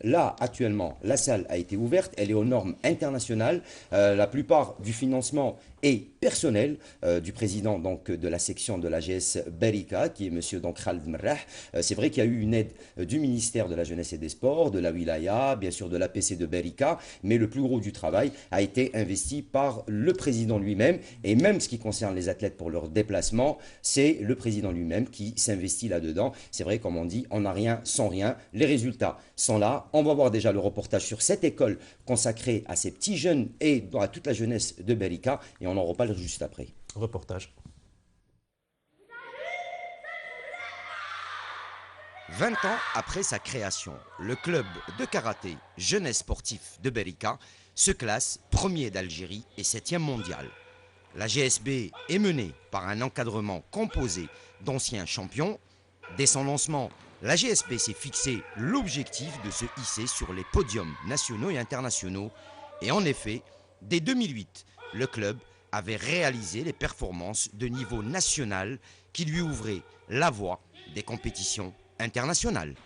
Là, actuellement, la salle a été ouverte, elle est aux normes internationales. La plupart du financement est personnel du président donc, de la section de l'AGS Berika, qui est monsieur donc, Khaled Merrah. C'est vrai qu'il y a eu une aide du ministère de la Jeunesse et des Sports, de la Wilaya, bien sûr de l'APC de Berika, mais le plus gros du travail a été investi par le président lui-même. Et même ce qui concerne les athlètes pour leur déplacement, c'est le président lui-même qui s'investit là-dedans. C'est vrai, comme on dit, on n'a rien sans rien. Les résultats sont là. On va voir déjà le reportage sur cette école consacrée à ces petits jeunes et à toute la jeunesse de Berika et on en reparle juste après. Reportage. 20 ans après sa création, le club de karaté Jeunesse Sportif de Berika se classe premier d'Algérie et 7e mondial. La GSB est menée par un encadrement composé d'anciens champions. Dès son lancement, la GSB s'est fixé l'objectif de se hisser sur les podiums nationaux et internationaux. Et en effet, dès 2008, le club avait réalisé les performances de niveau national qui lui ouvraient la voie des compétitions internationales.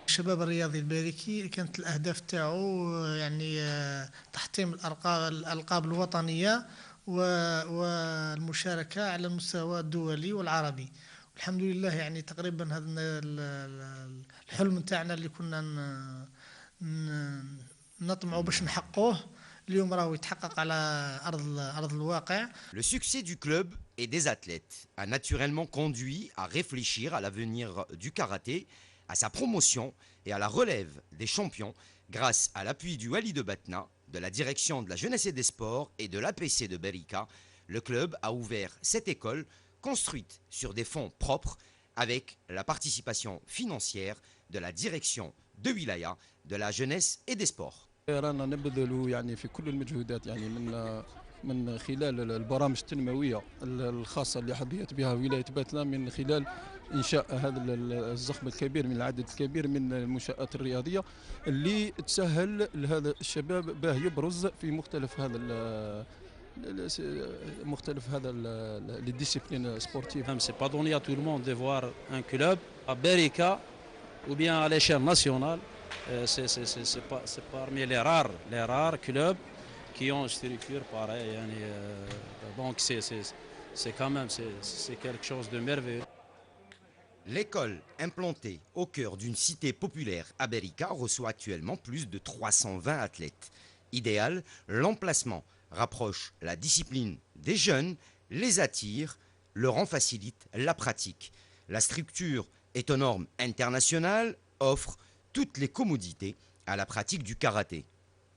الشباب الرياضي الباركي كانت الأهداف تاعو يعني تحطيم الألقاب الوطنية والمشاركة على المستوى الدولي والعربي. الحمد لله يعني تقريبا هذا الحلم تاعنا اللي كنا نطمعوا باش نحقوه اليوم راهو يتحقق على أرض الواقع. Le succès du club et des athlètes a naturellement conduit à réfléchir à l'avenir du karaté, à sa promotion et à la relève des champions grâce à l'appui du Wali de Batna, de la direction de la jeunesse et des sports et de l'APC de Berika. Le club a ouvert cette école construite sur des fonds propres avec la participation financière de la direction de Wilaya, de la jeunesse et des sports. رانا نبذل يعني في كل المجهودات يعني من خلال البرامج التنمويه الخاصه اللي حظيت بها ولايه باتنا من خلال انشاء هذا الزخم الكبير من العدد الكبير من المنشات الرياضيه اللي تسهل لهذا الشباب باه يبرز في مختلف هذا les disciplines sportives. C'est pas donné à tout le monde de voir un club à Berika ou bien à l'échelle nationale. C'est parmi les rares clubs qui ont une structure pareille. Donc c'est quand même c'est quelque chose de merveilleux. L'école, implantée au cœur d'une cité populaire à Berika, reçoit actuellement plus de 320 athlètes. Idéal, l'emplacement rapproche la discipline des jeunes, les attire, leur en facilite la pratique. La structure est aux normes internationales, offre toutes les commodités à la pratique du karaté.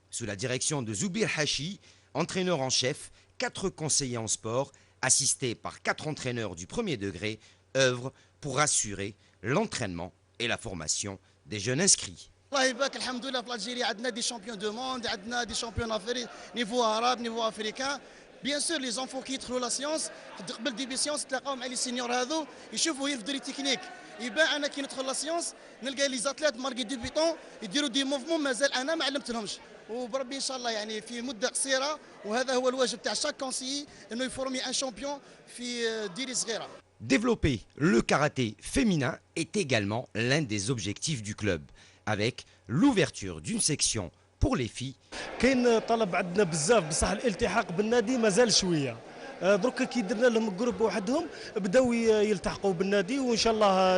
Sous la direction de Zoubir Hachi, entraîneur en chef, 4 conseillers en sport, assistés par 4 entraîneurs du premier degré, œuvrent pour assurer l'entraînement et la formation des jeunes inscrits. الله يبارك الحمد لله في الجيري عندنا دي شامبيون دو موند عندنا دي شامبيون افريقي نيفو عرب نيفو افريكان بيان سور لي زونفون كي يدخلوا لا سيونس قبل ديبي سيونس تلاقاو مع لي سينيور هذو يشوفوا يرفدوا لي تكنيك يبان انا كي ندخل لا سيونس نلقى لي زاتليت ماركي ديبيتون يديروا دي موفمون مازال انا ما علمتلهمش وبربي ان شاء الله يعني في مده قصيره وهذا هو الواجب تاع شاك كونسيي انه يفورمي ان شامبيون في ديري صغيره. Développer le karaté féminin est également l'un des objectifs du club, avec l'ouverture d'une section pour les filles. كاين طلب عندنا بزاف بصح الالتحاق بالنادي مازال شويه درك كي درنا لهم جروب وحدهم بداو يلتحقوا بالنادي وان شاء الله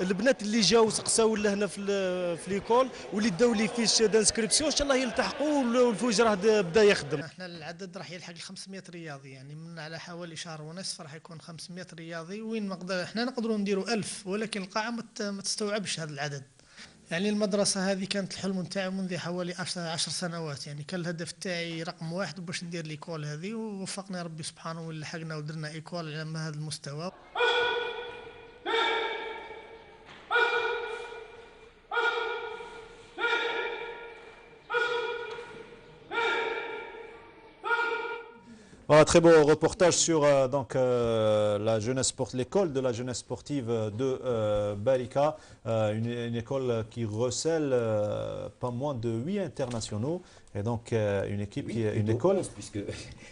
البنات اللي جاو سقساو لهنا في ليكول واللي داو لي فيش دانسكريبسيون ان شاء الله يلتحقوا والفوج راه بدا يخدم. احنا العدد راح يلحق ال 500 رياضي يعني من على حوالي شهر ونصف راح يكون 500 رياضي وين احنا نقدروا نديروا 1000 ولكن القاعه ما تستوعبش هذا العدد. يعني المدرسة هذه كانت الحلم نتاعي منذ حوالي 10 سنوات يعني كان الهدف تاعي رقم 1 باش ندير ليكول هذه ووفقني ربي سبحانه ولحقنا ودرنا ايكول على هذا المستوى. Voilà, très beau reportage sur la jeunesse l'école de la jeunesse sportive de Barika, une école qui recèle pas moins de 8 internationaux. Et donc, une équipe qui est une école. Puisqu'il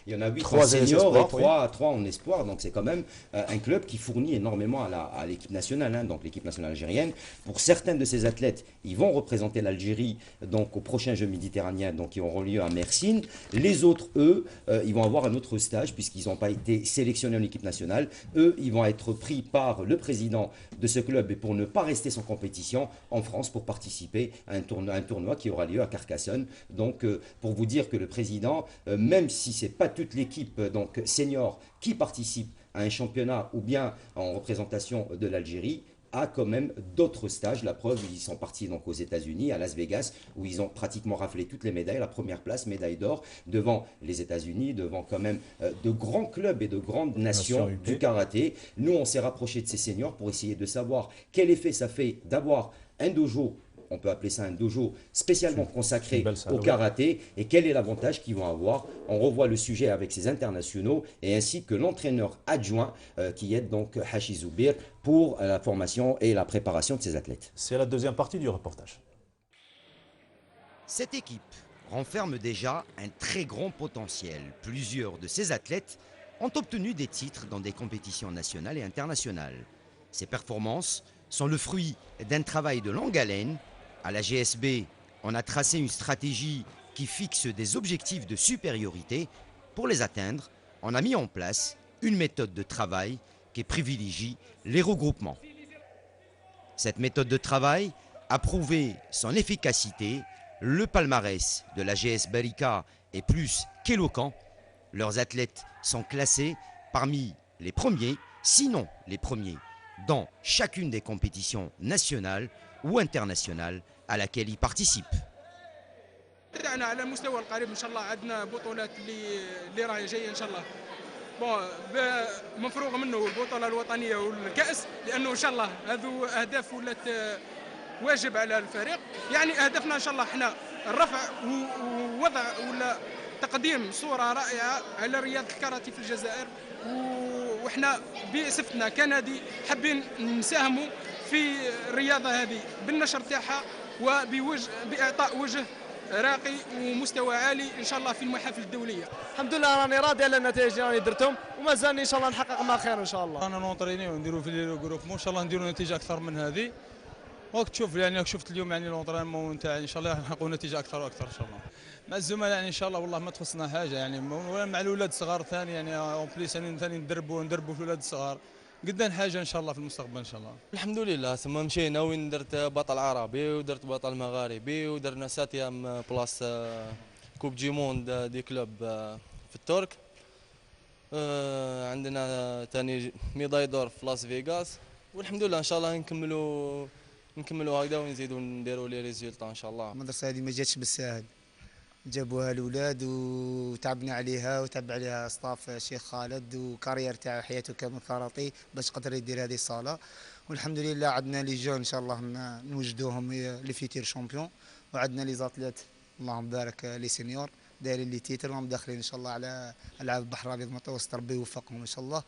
y en a 8 en senior et 3 en espoir. Donc, c'est quand même un club qui fournit énormément à l'équipe nationale, hein, donc l'équipe nationale algérienne. Pour certains de ces athlètes, ils vont représenter l'Algérie donc, aux prochains Jeux méditerranéens, donc, qui auront lieu à Mersin. Les autres, eux, ils vont avoir un autre stage puisqu'ils n'ont pas été sélectionnés en équipe nationale. Eux, ils vont être pris par le président de ce club et pour ne pas rester sans compétition en France pour participer à un tournoi qui aura lieu à Carcassonne. Donc, pour vous dire que le président, même si ce n'est pas toute l'équipe donc senior qui participe à un championnat ou bien en représentation de l'Algérie, a quand même d'autres stages. La preuve, ils sont partis donc aux États-Unis, à Las Vegas, où ils ont pratiquement raflé toutes les médailles. La première place, médaille d'or, devant les États-Unis, devant quand même de grands clubs et de grandes nations du karaté. Nous, on s'est rapprochés de ces seniors pour essayer de savoir quel effet ça fait d'avoir un dojo. On peut appeler ça un dojo spécialement consacré au karaté et quel est l'avantage qu'ils vont avoir. On revoit le sujet avec ces internationaux et ainsi que l'entraîneur adjoint qui est donc Hachi Zoubir pour la formation et la préparation de ces athlètes. C'est la deuxième partie du reportage. Cette équipe renferme déjà un très grand potentiel. Plusieurs de ces athlètes ont obtenu des titres dans des compétitions nationales et internationales. Ces performances sont le fruit d'un travail de longue haleine. À la GSB, on a tracé une stratégie qui fixe des objectifs de supériorité. Pour les atteindre, on a mis en place une méthode de travail qui privilégie les regroupements. Cette méthode de travail a prouvé son efficacité. Le palmarès de la GS Barika est plus qu'éloquent. Leurs athlètes sont classés parmi les premiers, sinon les premiers, dans chacune des compétitions nationales ou internationales à laquelle ils participent. بدأنا على المستوى القريب ان شاء الله عندنا بطولات اللي راهي جايه ان شاء الله. مفروغ منه البطوله الوطنيه والكاس لانه ان شاء الله هذو اهداف ولات واجب على الفريق. يعني اهدافنا ان شاء الله احنا الرفع ووضع ولا تقديم صوره رائعه على رياضه الكاراتيه في الجزائر واحنا بصفتنا كنادي حابين نساهموا في الرياضه هذه بالنشر تاعها وباعطاء وجه راقي ومستوى عالي ان شاء الله في المحافل الدوليه. الحمد لله راني راضي على النتائج اللي راني درتهم ومازال ان شاء الله نحقق ما خير ان شاء الله. رانا نونطريني ونديروا في الجروب ان شاء الله نديروا نتيجه اكثر من هذه. وقت تشوف يعني راك شفت اليوم يعني لونطرينمون نتاعي ان شاء الله نحققوا نتيجه اكثر واكثر ان شاء الله. مع الزملاء يعني ان شاء الله والله ما تخصنا حاجه يعني ولا مع الاولاد الصغار ثاني يعني اون بليس ثاني ندربوا في الاولاد الصغار. قدام حاجه ان شاء الله في المستقبل ان شاء الله. الحمد لله ثم مشينا وين درت بطل عربي ودرت بطل مغاربي ودرنا ساتيام بلاص كوب دي موند دي كلوب في الترك. عندنا ثاني ميداي دور في لاس فيغاس والحمد لله ان شاء الله نكملوا هكذا ونزيدوا نديروا لي ريزولطا ان شاء الله. المدرسه هذه ما جاتش بالساهل، جابوها الاولاد وتعبنا عليها وتعب عليها ستاف الشيخ خالد وكارير تاع حياته كامل كاراتي باش قدر يدير هذه الصاله. والحمد لله عندنا لي جون ان شاء الله نوجدوهم لي فيتير شامبيون وعندنا لي زاتليت اللهم بارك لي سينيور دايرين لي تيتر راهم داخلين ان شاء الله على العاب البحر الابيض المتوسط. ربي يوفقهم ان شاء الله.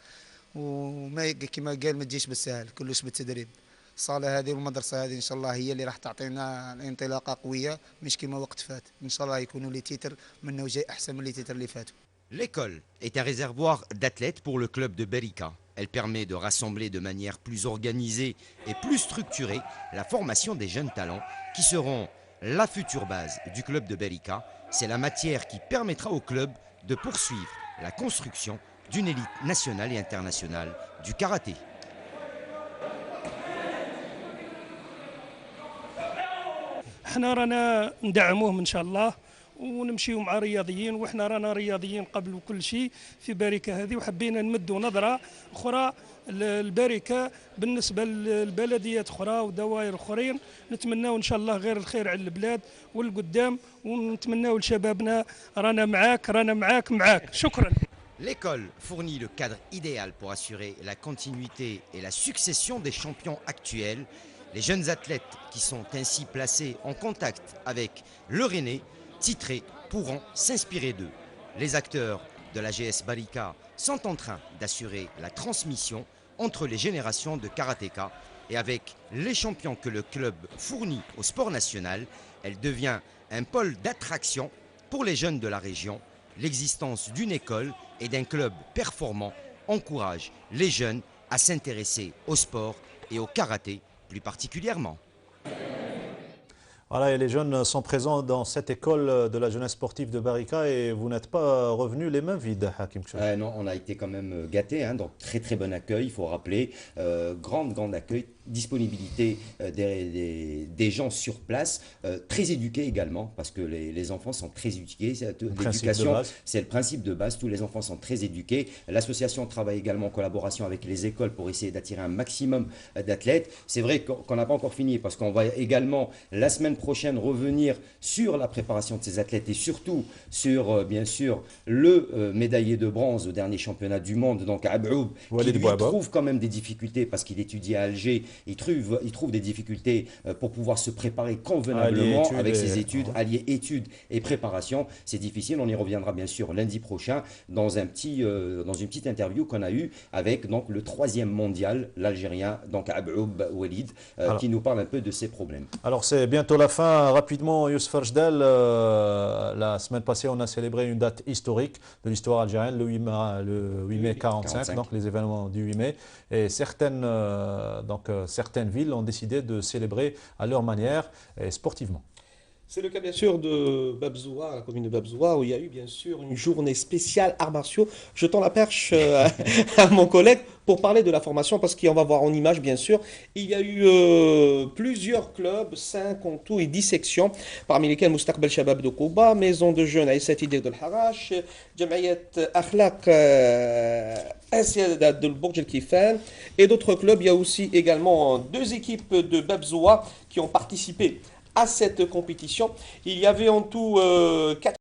وما كما قال ما تجيش بالسهل، كلش بالتدريب. الصاله هذه والمدرسه هذه ان شاء الله هي اللي راح تعطينا انطلاقه قويه مش كما وقت فات. ان شاء الله يكونوا لي تيتر منا وجاي احسن من لي تيتر اللي فاتوا. L'école est un réservoir d'athlètes pour le club de Barika. Elle permet de rassembler de manière plus organisée et plus structurée la formation des jeunes talents qui seront la future base du club de Barika. C'est la matière qui permettra au club de poursuivre la construction d'une élite nationale et internationale du karaté. احنا رانا ندعموهم ان شاء الله ونمشيو مع رياضيين وإحنا رانا رياضيين قبل كل شيء في باركة هذه وحبينا نمدوا نظرة أخرى الباركة بالنسبة للبلديات أخرى ودوائر أخرين. نتمناو إن شاء الله غير الخير على البلاد والقدام ونتمناو لشبابنا رانا معاك. شكرا. L'école fournit le cadre idéal pour assurer la continuité et la succession des champions actuels. Les jeunes athlètes qui sont ainsi placés en contact avec leur aîné titré pourront s'inspirer d'eux. Les acteurs de la GS Barika sont en train d'assurer la transmission entre les générations de karatéka et avec les champions que le club fournit au sport national, elle devient un pôle d'attraction pour les jeunes de la région. L'existence d'une école et d'un club performant encourage les jeunes à s'intéresser au sport et au karaté plus particulièrement. Voilà, et les jeunes sont présents dans cette école de la jeunesse sportive de Barika et vous n'êtes pas revenus les mains vides, Hakim Chouch. Non, on a été quand même gâtés, hein, donc très très bon accueil, il faut rappeler, grand accueil, disponibilité des gens sur place, très éduqués également, parce que les enfants sont très éduqués. L'éducation, c'est le principe de base, tous les enfants sont très éduqués. L'association travaille également en collaboration avec les écoles pour essayer d'attirer un maximum d'athlètes. C'est vrai qu'on n'a pas encore fini, parce qu'on va également la semaine prochaine revenir sur la préparation de ces athlètes et surtout sur, bien sûr, le médaillé de bronze au dernier championnat du monde, donc Ab'oub, qui lui trouve quand même des difficultés parce qu'il étudie à Alger. Il trouve des difficultés pour pouvoir se préparer convenablement avec ses études, allier études et préparation. C'est difficile, on y reviendra bien sûr lundi prochain dans une petite interview qu'on a eue avec donc, le 3e mondial, l'Algérien, donc Ab'oub Walid, qui nous parle un peu de ses problèmes. Alors c'est bientôt la fin. Rapidement, Youssef Arjdal, la semaine passée, on a célébré une date historique de l'histoire algérienne, le 8 mai 45, donc les événements du 8 mai. Et certaines villes ont décidé de célébrer à leur manière et sportivement. C'est le cas bien sûr de Babzoua, la commune de Babzoua, où il y a eu bien sûr une journée spéciale arts martiaux. Je tends la perche à mon collègue pour parler de la formation, parce qu'on va voir en image bien sûr. Il y a eu plusieurs clubs, 5 en tout et 10 sections, parmi lesquels Moustaqbal Shabab de Kouba, Maison de Jeunes Aïssati de Harash, Jam'iyat Akhlaq Asiadat de Bourj El Kifan et d'autres clubs. Il y a aussi également 2 équipes de Babzoua qui ont participé à cette compétition. Il y avait en tout 4